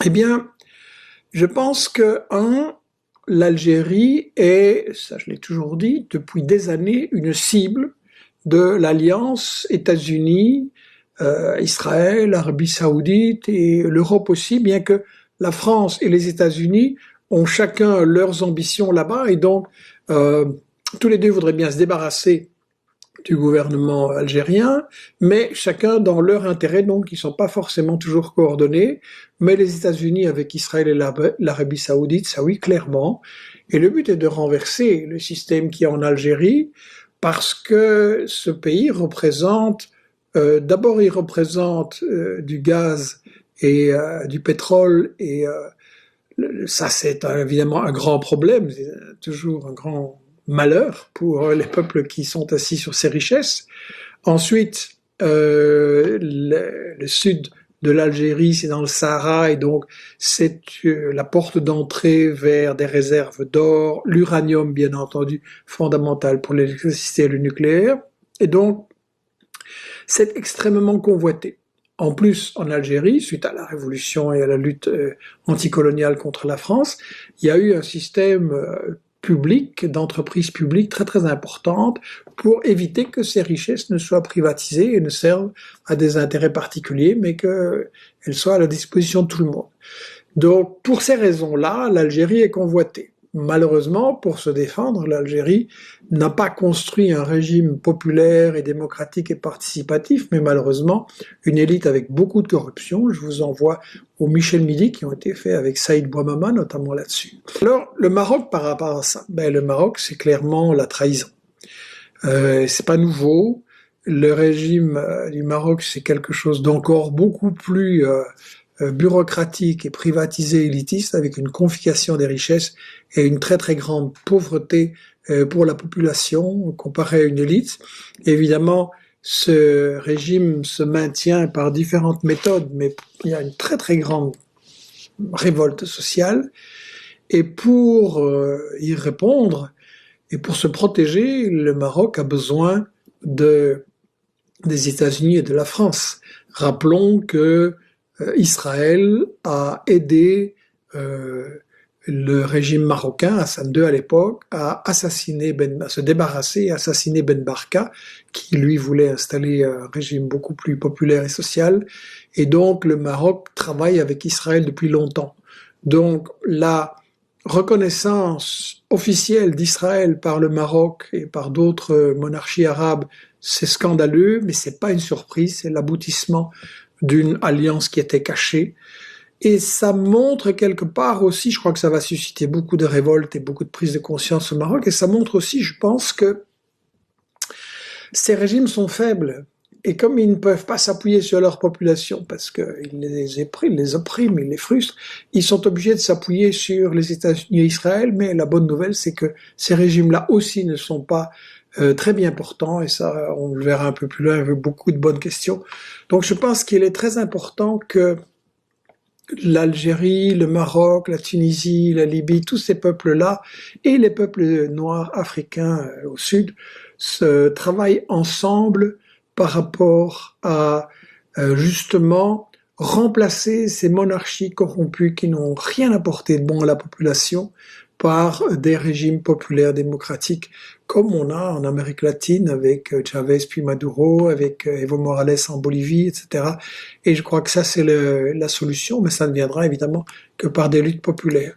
Eh bien, je pense que, l'Algérie est, ça je l'ai toujours dit, depuis des années, une cible de l'alliance États-Unis, Israël, Arabie Saoudite et l'Europe aussi, bien que la France et les États-Unis ont chacun leurs ambitions là-bas et donc euh, tous les deux voudraient bien se débarrasser du gouvernement algérien, mais chacun dans leur intérêt, donc ils ne sont pas forcément toujours coordonnés, mais les États-Unis avec Israël et l'Arabie Saoudite, ça oui, clairement. Et le but est de renverser le système qui est en Algérie, parce que ce pays représente, d'abord il représente du gaz et du pétrole, et ça c'est évidemment un grand problème, c'est toujours un grand malheur pour les peuples qui sont assis sur ces richesses. Ensuite, le sud de l'Algérie, c'est dans le Sahara, et donc c'est la porte d'entrée vers des réserves d'or, l'uranium bien entendu, fondamental pour l'électricité et le nucléaire, et donc c'est extrêmement convoité. En plus, en Algérie, suite à la révolution et à la lutte anticoloniale contre la France, il y a eu un système public, d'entreprises publiques très très importantes pour éviter que ces richesses ne soient privatisées et ne servent à des intérêts particuliers, mais qu'elles soient à la disposition de tout le monde. Donc, pour ces raisons-là, l'Algérie est convoitée. Malheureusement, pour se défendre, l'Algérie n'a pas construit un régime populaire et démocratique et participatif, mais malheureusement, une élite avec beaucoup de corruption. Je vous envoie aux Michel Midi qui ont été faits avec Saïd Bouamama, notamment là-dessus. Alors, le Maroc par rapport à ça, le Maroc, c'est clairement la trahison. C'est pas nouveau. Le régime du Maroc, c'est quelque chose d'encore beaucoup plus bureaucratique et privatisé, élitiste, avec une confiscation des richesses et une très très grande pauvreté pour la population comparée à une élite. Et évidemment, ce régime se maintient par différentes méthodes, mais il y a une très très grande révolte sociale. Et pour y répondre et pour se protéger, le Maroc a besoin des États-Unis et de la France. Rappelons que Israël a aidé le régime marocain, Hassan II à l'époque, à se débarrasser et assassiner Ben Barka, qui lui voulait installer un régime beaucoup plus populaire et social. Et donc le Maroc travaille avec Israël depuis longtemps. Donc la reconnaissance officielle d'Israël par le Maroc et par d'autres monarchies arabes, c'est scandaleux, mais c'est pas une surprise, c'est l'aboutissement d'une alliance qui était cachée. Et ça montre quelque part aussi, je crois que ça va susciter beaucoup de révoltes et beaucoup de prise de conscience au Maroc, et ça montre aussi, je pense, que ces régimes sont faibles. Et comme ils ne peuvent pas s'appuyer sur leur population, parce qu'ils les oppriment, ils les frustrent, ils sont obligés de s'appuyer sur les États-Unis et Israël, mais la bonne nouvelle, c'est que ces régimes-là aussi ne sont pas très bien portants, et ça, on le verra un peu plus loin avec beaucoup de bonnes questions. Donc je pense qu'il est très important que l'Algérie, le Maroc, la Tunisie, la Libye, tous ces peuples-là, et les peuples noirs africains au sud, se travaillent ensemble par rapport à justement remplacer ces monarchies corrompues qui n'ont rien apporté de bon à la population par des régimes populaires démocratiques comme on a en Amérique latine avec Chavez puis Maduro, avec Evo Morales en Bolivie, etc. Et je crois que ça c'est la solution, mais ça ne viendra évidemment que par des luttes populaires.